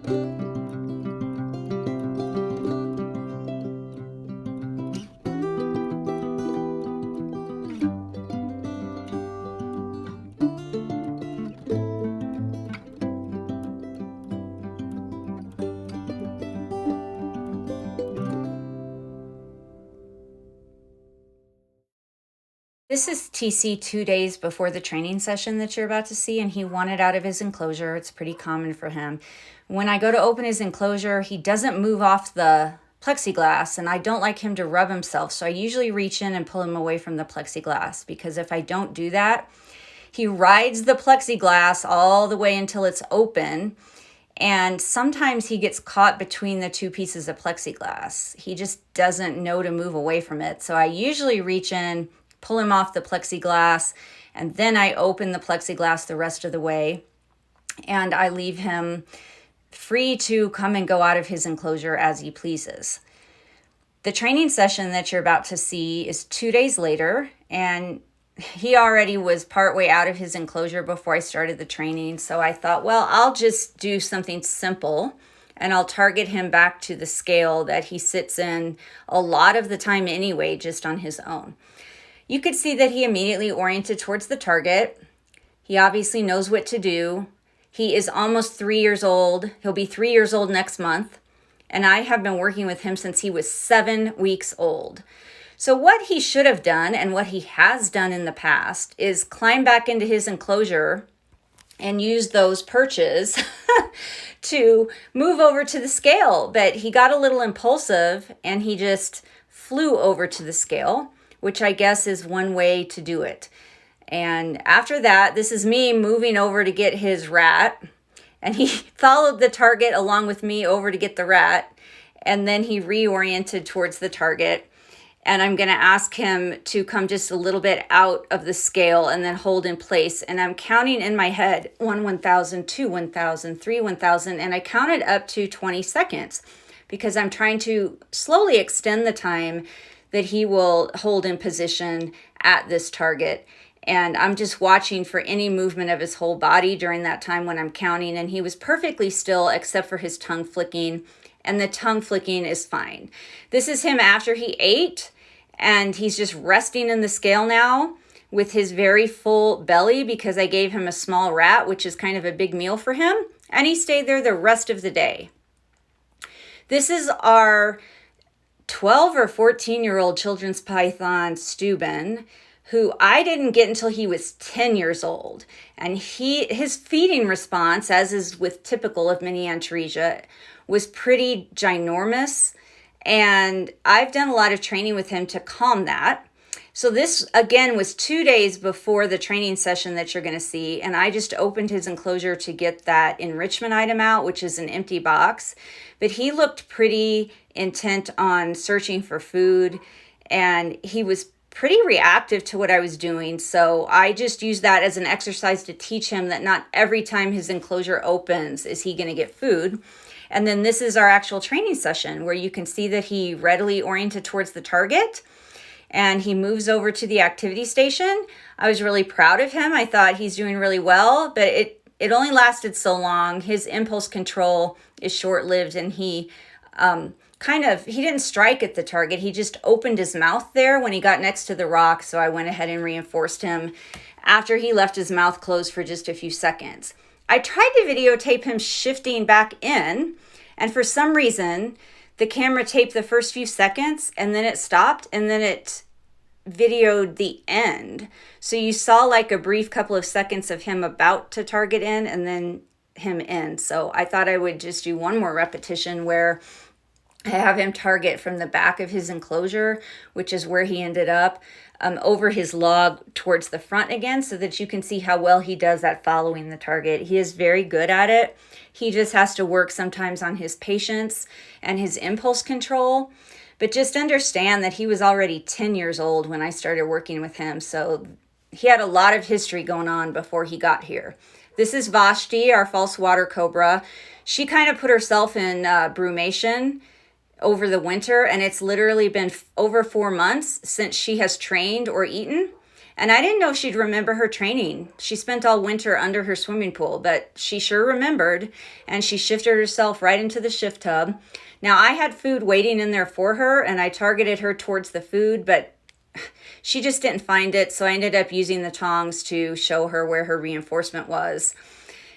This is TC 2 days before the training session that you're about to see, and he wanted out of his enclosure. It's pretty common for him. When I go to open his enclosure, he doesn't move off the plexiglass, and I don't like him to rub himself, so I usually reach in and pull him away from the plexiglass, because if I don't do that, he rides the plexiglass all the way until it's open, and sometimes he gets caught between the two pieces of plexiglass. He just doesn't know to move away from it, so I usually reach in, pull him off the plexiglass, and then I open the plexiglass the rest of the way, and I leave him free to come and go out of his enclosure as he pleases. The training session that you're about to see is 2 days later, and he already was partway out of his enclosure before I started the training, so I thought, well, I'll just do something simple, and I'll target him back to the scale that he sits in a lot of the time anyway, just on his own. You could see that he immediately oriented towards the target. He obviously knows what to do. He is almost 3 years old. He'll be 3 years old next month. And I have been working with him since he was 7 weeks old. So what he should have done, and what he has done in the past, is climb back into his enclosure and use those perches to move over to the scale. But he got a little impulsive and he just flew over to the scale, which I guess is one way to do it. And after that, this is me moving over to get his rat. And he followed the target along with me over to get the rat. And then he reoriented towards the target. And I'm going to ask him to come just a little bit out of the scale and then hold in place. And I'm counting in my head, 1,000, 2, 1,000, 3, 1,000. And I counted up to 20 seconds because I'm trying to slowly extend the time that he will hold in position at this target. And I'm just watching for any movement of his whole body during that time when I'm counting. And he was perfectly still except for his tongue flicking. And the tongue flicking is fine. This is him after he ate. And he's just resting in the scale now with his very full belly because I gave him a small rat, which is kind of a big meal for him. And he stayed there the rest of the day. This is our 12 or 14-year-old children's python, Stübben, who I didn't get until he was 10 years old. And his feeding response, as is with typical of mini Antaresia, was pretty ginormous. And I've done a lot of training with him to calm that. So this, again, was 2 days before the training session that you're going to see. And I just opened his enclosure to get that enrichment item out, which is an empty box. But he looked pretty intent on searching for food. And he was pretty reactive to what I was doing. So I just used that as an exercise to teach him that not every time his enclosure opens is he going to get food. And then this is our actual training session where you can see that he readily oriented towards the target. And he moves over to the activity station. I was really proud of him. I thought he's doing really well, but it only lasted so long. His impulse control is short-lived, and he he didn't strike at the target. He just opened his mouth there when he got next to the rock, so I went ahead and reinforced him after he left his mouth closed for just a few seconds. I tried to videotape him shifting back in, and for some reason, the camera taped the first few seconds, and then it stopped, and then it videoed the end. So you saw like a brief couple of seconds of him about to target in, and then him in. So I thought I would just do one more repetition where I have him target from the back of his enclosure, which is where he ended up, over his log towards the front again, so that you can see how well he does at following the target. He is very good at it. He just has to work sometimes on his patience and his impulse control. But just understand that he was already 10 years old when I started working with him. So he had a lot of history going on before he got here. This is Vashti, our false water cobra. She kind of put herself in brumation over the winter, and it's literally been over 4 months since she has trained or eaten. And I didn't know she'd remember her training. She spent all winter under her swimming pool, but she sure remembered, and she shifted herself right into the shift tub. Now, I had food waiting in there for her, and I targeted her towards the food, but she just didn't find it, so I ended up using the tongs to show her where her reinforcement was.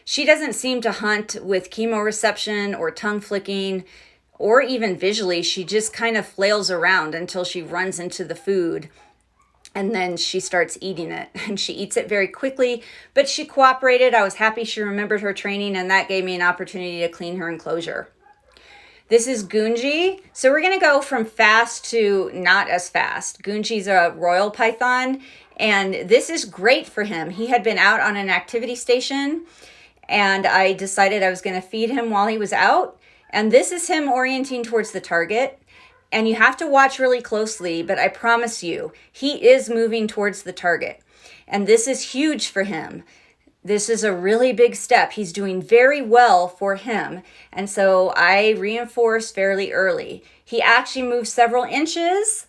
She doesn't seem to hunt with chemoreception or tongue flicking, or even visually. She just kind of flails around until she runs into the food, and then she starts eating it, and she eats it very quickly, but she cooperated. I was happy she remembered her training, and that gave me an opportunity to clean her enclosure. This is Gungi. So we're going to go from fast to not as fast. Gungi's a royal python, and this is great for him. He had been out on an activity station, and I decided I was going to feed him while he was out. And this is him orienting towards the target. And you have to watch really closely, but I promise you, he is moving towards the target. And this is huge for him. This is a really big step. He's doing very well for him. And so I reinforced fairly early. He actually moved several inches.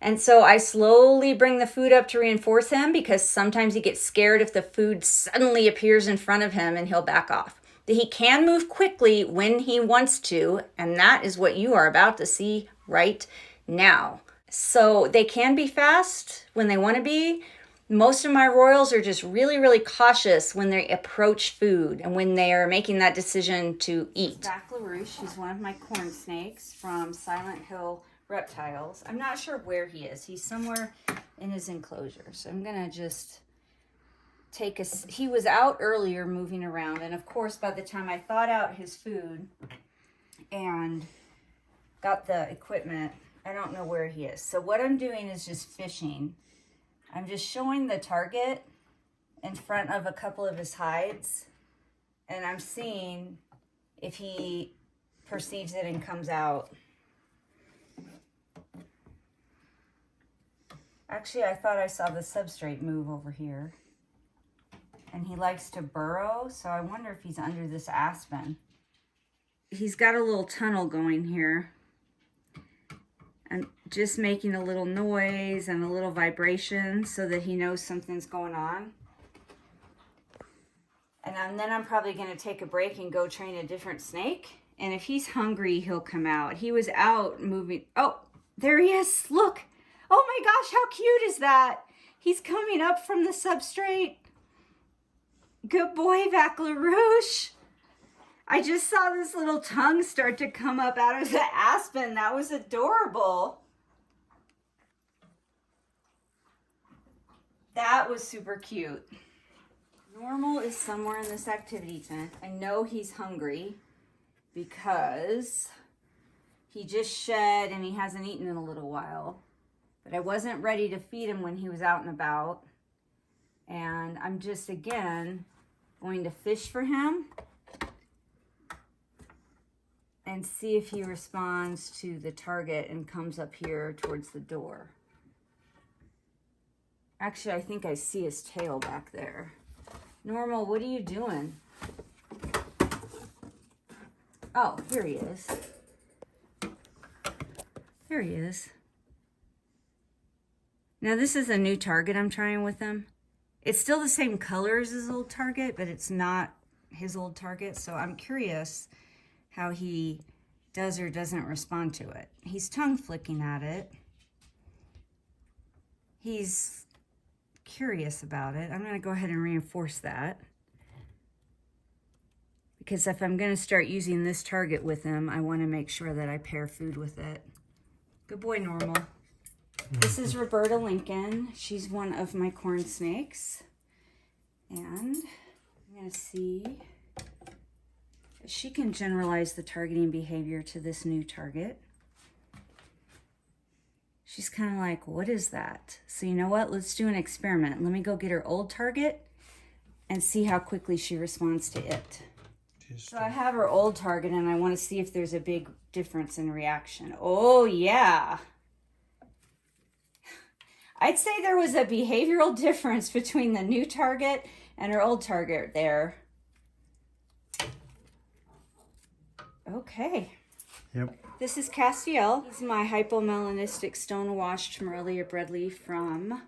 And so I slowly bring the food up to reinforce him, because sometimes he gets scared if the food suddenly appears in front of him and he'll back off. He can move quickly when he wants to, and that is what you are about to see right now. So they can be fast when they want to be. Most of my royals are just really, really cautious when they approach food and when they are making that decision to eat. Vaclarush, he's one of my Cornsnakes from Silent Hill Reptiles. I'm not sure where he is. He's somewhere in his enclosure. So I'm going to just take a... He was out earlier moving around. And of course, by the time I thawed out his food and got the equipment, I don't know where he is. So what I'm doing is just fishing. I'm just showing the target in front of a couple of his hides, and I'm seeing if he perceives it and comes out. Actually, I thought I saw the substrate move over here, and he likes to burrow, so I wonder if he's under this aspen. He's got a little tunnel going here. I'm just making a little noise and a little vibration so that he knows something's going on. And then I'm probably going to take a break and go train a different snake. And if he's hungry, he'll come out. He was out moving. Oh, there he is. Look. Oh my gosh, how cute is that? He's coming up from the substrate. Good boy, Vaclarush. I just saw this little tongue start to come up out of the aspen. That was adorable. That was super cute. Normal is somewhere in this activity tent. I know he's hungry because he just shed and he hasn't eaten in a little while. But I wasn't ready to feed him when he was out and about. And I'm just, again, going to fish for him and see if he responds to the target and comes up here towards the door. Actually, I think I see his tail back there. Normal, what are you doing? Oh, here he is. There he is. Now, this is a new target I'm trying with him. It's still the same color as his old target, but it's not his old target, so I'm curious how he does or doesn't respond to it. He's tongue flicking at it. He's curious about it. I'm going to go ahead and reinforce that, because if I'm going to start using this target with him, I want to make sure that I pair food with it. Good boy, Normal. This is Roberta Lincoln. She's one of my Cornsnakes. And I'm going to see if she can generalize the targeting behavior to this new target. She's kind of like, what is that? So you know what? Let's do an experiment. Let me go get her old target and see how quickly she responds to it. So I have her old target and I want to see if there's a big difference in reaction. Oh, yeah. I'd say there was a behavioral difference between the new target and her old target there. Okay. Yep. This is Castiel. He's my hypomelanistic stone-washed Morelia Bredl from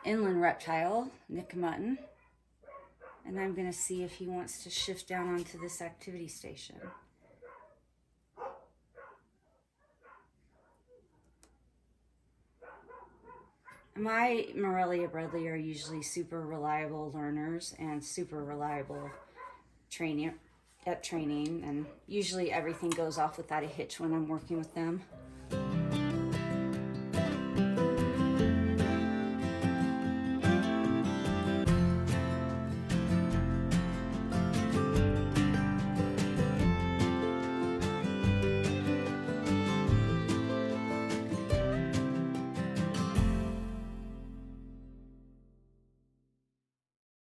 inland reptile, Nick Mutton. And I'm going to see if he wants to shift down onto this activity station. My Morelia Bredli are usually super reliable learners and super reliable training, and usually everything goes off without a hitch when I'm working with them.